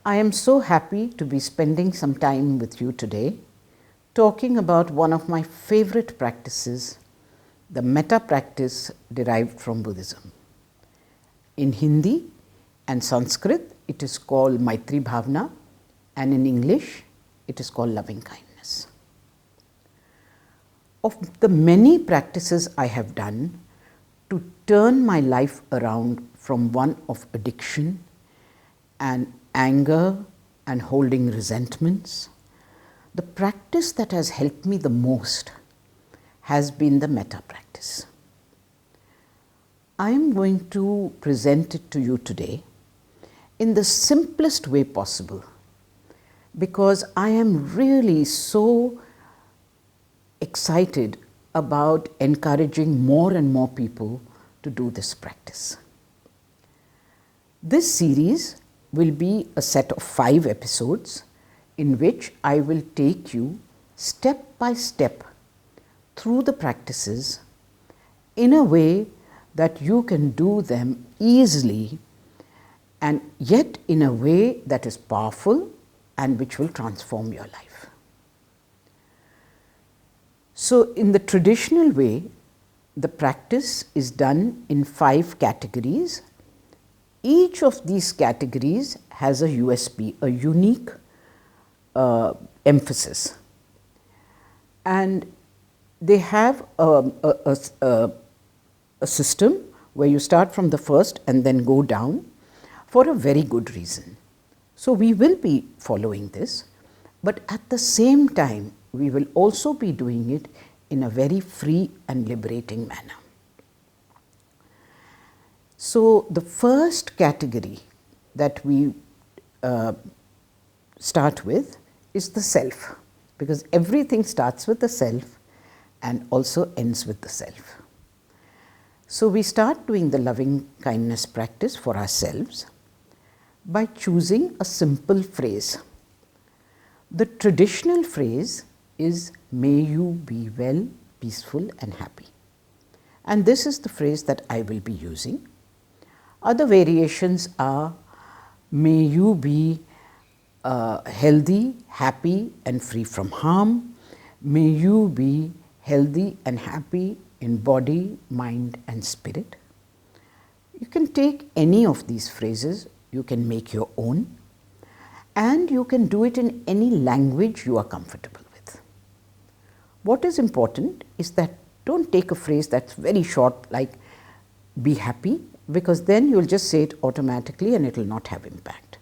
I am so happy to be spending some time with you today talking about one of my favorite practices, the Metta practice derived from Buddhism. In Hindi and Sanskrit, it is called Maitri Bhavana, and in English, it is called loving kindness. Of the many practices I have done to turn my life around from one of addiction and anger and holding resentments, the practice that has helped me the most has been the Metta practice. I am going to present it to you today in the simplest way possible, because I am really so excited about encouraging more and more people to do this practice. This series will be a set of 5 episodes in which I will take you step by step through the practices in a way that you can do them easily and yet in a way that is powerful and which will transform your life. So, in the traditional way, the practice is done in 5 categories. Each of these categories has a USP, a unique emphasis, and they have a system where you start from the first and then go down for a very good reason. So, we will be following this, but at the same time we will also be doing it in a very free and liberating manner. So, the first category that we start with is the self, because everything starts with the self and also ends with the self. So, we start doing the loving kindness practice for ourselves by choosing a simple phrase. The traditional phrase is, "May you be well, peaceful and happy." And this is the phrase that I will be using. Other variations are, "May you be healthy, happy and free from harm. May you be healthy and happy in body, mind and spirit." You can take any of these phrases, you can make your own, and you can do it in any language you are comfortable with. What is important is that don't take a phrase that's very short like "be happy," because then you will just say it automatically and it will not have impact.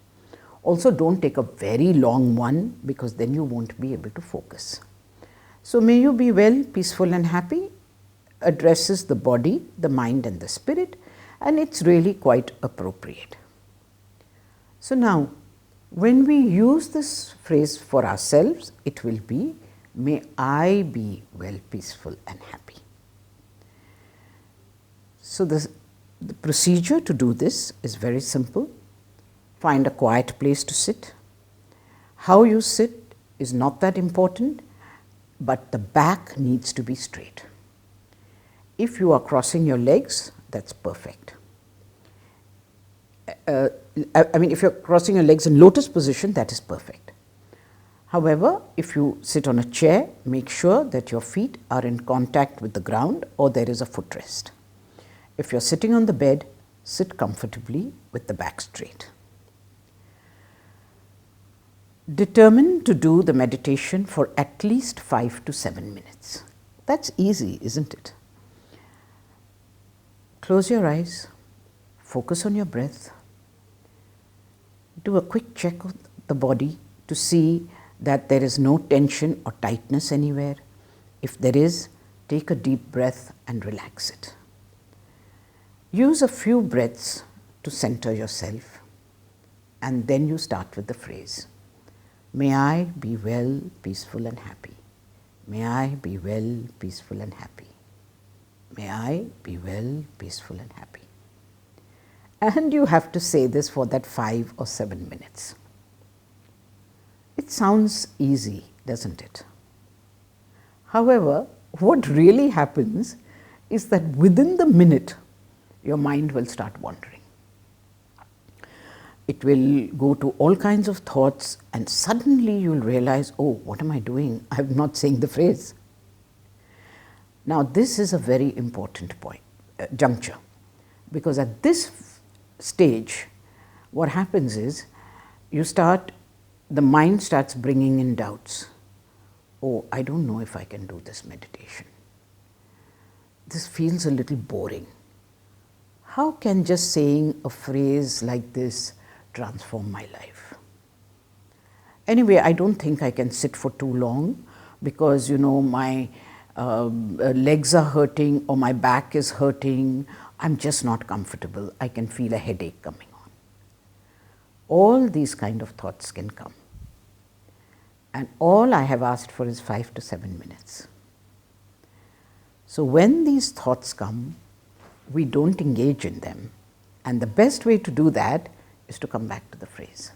Also, don't take a very long one, because then you won't be able to focus. So, "May you be well, peaceful and happy" addresses the body, the mind and the spirit, and it's really quite appropriate. So, now when we use this phrase for ourselves, it will be, "May I be well, peaceful and happy." So, the procedure to do this is very simple. Find a quiet place to sit. How you sit is not that important, but the back needs to be straight. If you are crossing your legs, that's perfect. If you're crossing your legs in lotus position, that is perfect. However, if you sit on a chair, make sure that your feet are in contact with the ground or there is a footrest. If you're sitting on the bed, sit comfortably with the back straight. Determine to do the meditation for at least 5 to 7 minutes. That's easy, isn't it? Close your eyes, focus on your breath, do a quick check of the body to see that there is no tension or tightness anywhere. If there is, take a deep breath and relax it. Use a few breaths to center yourself, and then you start with the phrase, "May I be well, peaceful and happy. May I be well, peaceful and happy. May I be well, peaceful and happy." And you have to say this for that 5 or 7 minutes. It sounds easy, doesn't it? However, what really happens is that within the minute, your mind will start wandering. It will go to all kinds of thoughts, and suddenly you'll realize, oh, what am I doing? I'm not saying the phrase. Now, this is a very important point, juncture, because at this stage, what happens is the mind starts bringing in doubts. Oh, I don't know if I can do this meditation. This feels a little boring. How can just saying a phrase like this transform my life? Anyway, I don't think I can sit for too long because, my legs are hurting or my back is hurting. I'm just not comfortable. I can feel a headache coming on. All these kind of thoughts can come. And all I have asked for is 5 to 7 minutes. So when these thoughts come, we don't engage in them. And the best way to do that is to come back to the phrase.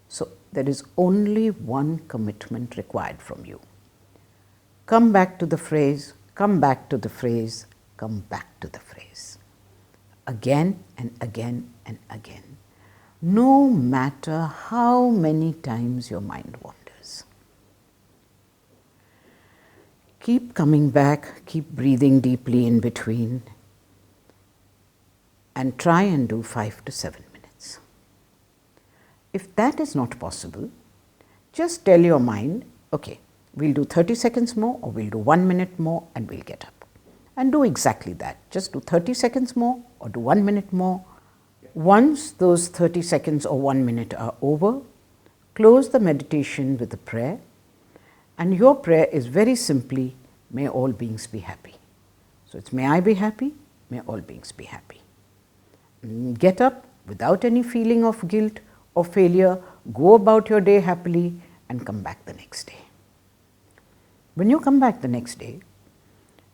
So there is only one commitment required from you. Come back to the phrase, come back to the phrase, come back to the phrase. Again and again and again. No matter how many times your mind wanders. Keep coming back, keep breathing deeply in between, and try and do 5 to 7 minutes. If that is not possible, just tell your mind, okay, we'll do 30 seconds more or we'll do 1 minute more and we'll get up. And do exactly that. Just do 30 seconds more or do 1 minute more. Once those 30 seconds or 1 minute are over, close the meditation with a prayer. And your prayer is very simply, may all beings be happy. So it's may I be happy, may all beings be happy. Get up without any feeling of guilt or failure, go about your day happily and come back the next day. When you come back the next day,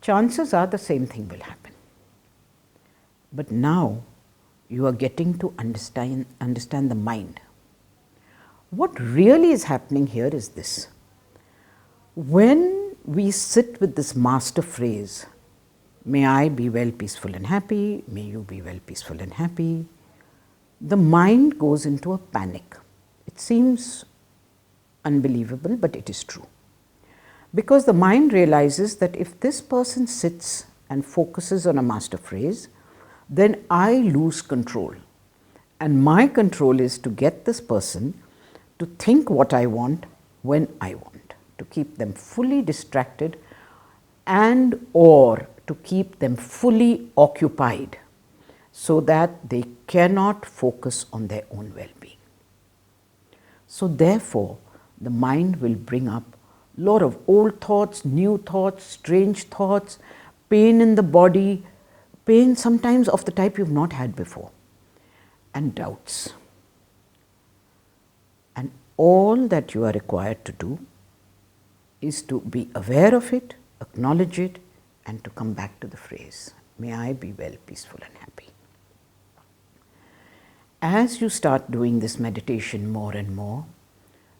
chances are the same thing will happen. But now you are getting to understand the mind. What really is happening here is this. When we sit with this master phrase, may I be well, peaceful and happy, may you be well, peaceful and happy, the mind goes into a panic. It seems unbelievable, but it is true. Because the mind realizes that if this person sits and focuses on a master phrase, then I lose control. And my control is to get this person to think what I want when I want, to keep them fully distracted and or to keep them fully occupied so that they cannot focus on their own well-being. So therefore, the mind will bring up a lot of old thoughts, new thoughts, strange thoughts, pain in the body, pain sometimes of the type you've not had before, and doubts. And all that you are required to do is to be aware of it, acknowledge it, and to come back to the phrase, may I be well, peaceful and happy. As you start doing this meditation more and more,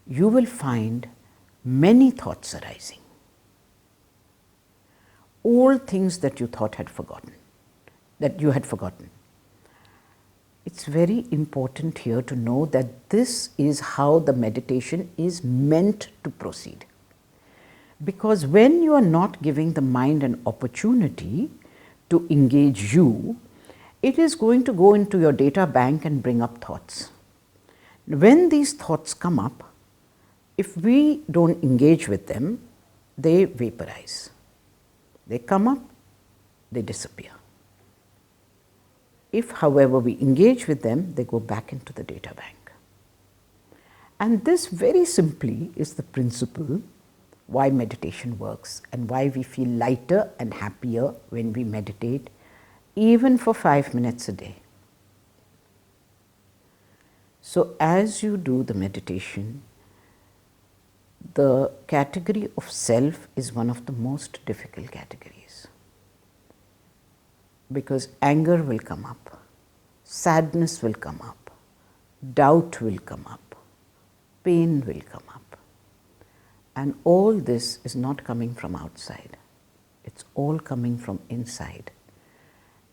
you will find many thoughts arising. All things that you thought had forgotten, that you had forgotten. It's very important here to know that this is how the meditation is meant to proceed. Because when you are not giving the mind an opportunity to engage you, it is going to go into your data bank and bring up thoughts. When these thoughts come up, if we don't engage with them, they vaporize. They come up, they disappear. If, however, we engage with them, they go back into the data bank. And this very simply is the principle why meditation works and why we feel lighter and happier when we meditate, even for 5 minutes a day. So as you do the meditation, the category of self is one of the most difficult categories. Because anger will come up, sadness will come up, doubt will come up, pain will come up. And all this is not coming from outside. It's all coming from inside.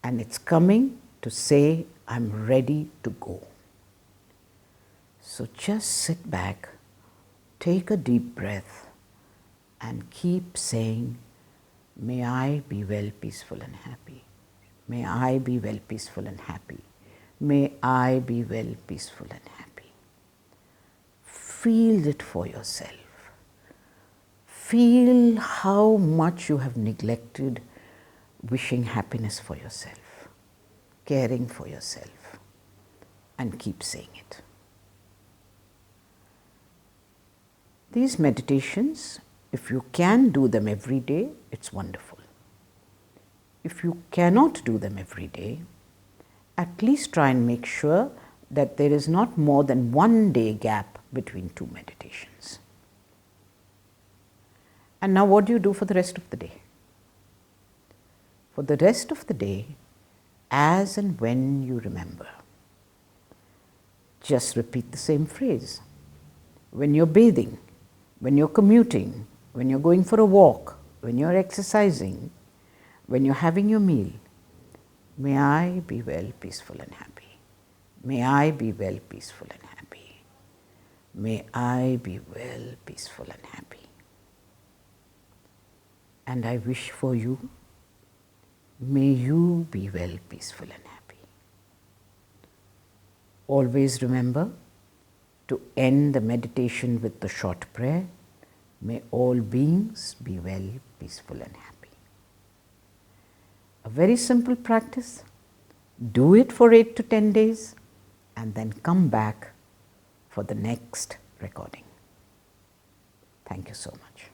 And it's coming to say, I'm ready to go. So just sit back, take a deep breath and keep saying, may I be well, peaceful and happy. May I be well, peaceful and happy. May I be well, peaceful and happy. Feel it for yourself. Feel how much you have neglected wishing happiness for yourself, caring for yourself, and keep saying it. These meditations, if you can do them every day, it's wonderful. If you cannot do them every day, at least try and make sure that there is not more than 1 day gap between two meditations. And now what do you do for the rest of the day? For the rest of the day, as and when you remember, just repeat the same phrase. When you're bathing, when you're commuting, when you're going for a walk, when you're exercising, when you're having your meal, may I be well, peaceful and happy. May I be well, peaceful and happy. May I be well, peaceful and happy. And I wish for you, may you be well, peaceful and happy. Always remember to end the meditation with the short prayer, may all beings be well, peaceful and happy. A very simple practice. Do it for 8 to 10 days and then come back for the next recording. Thank you so much.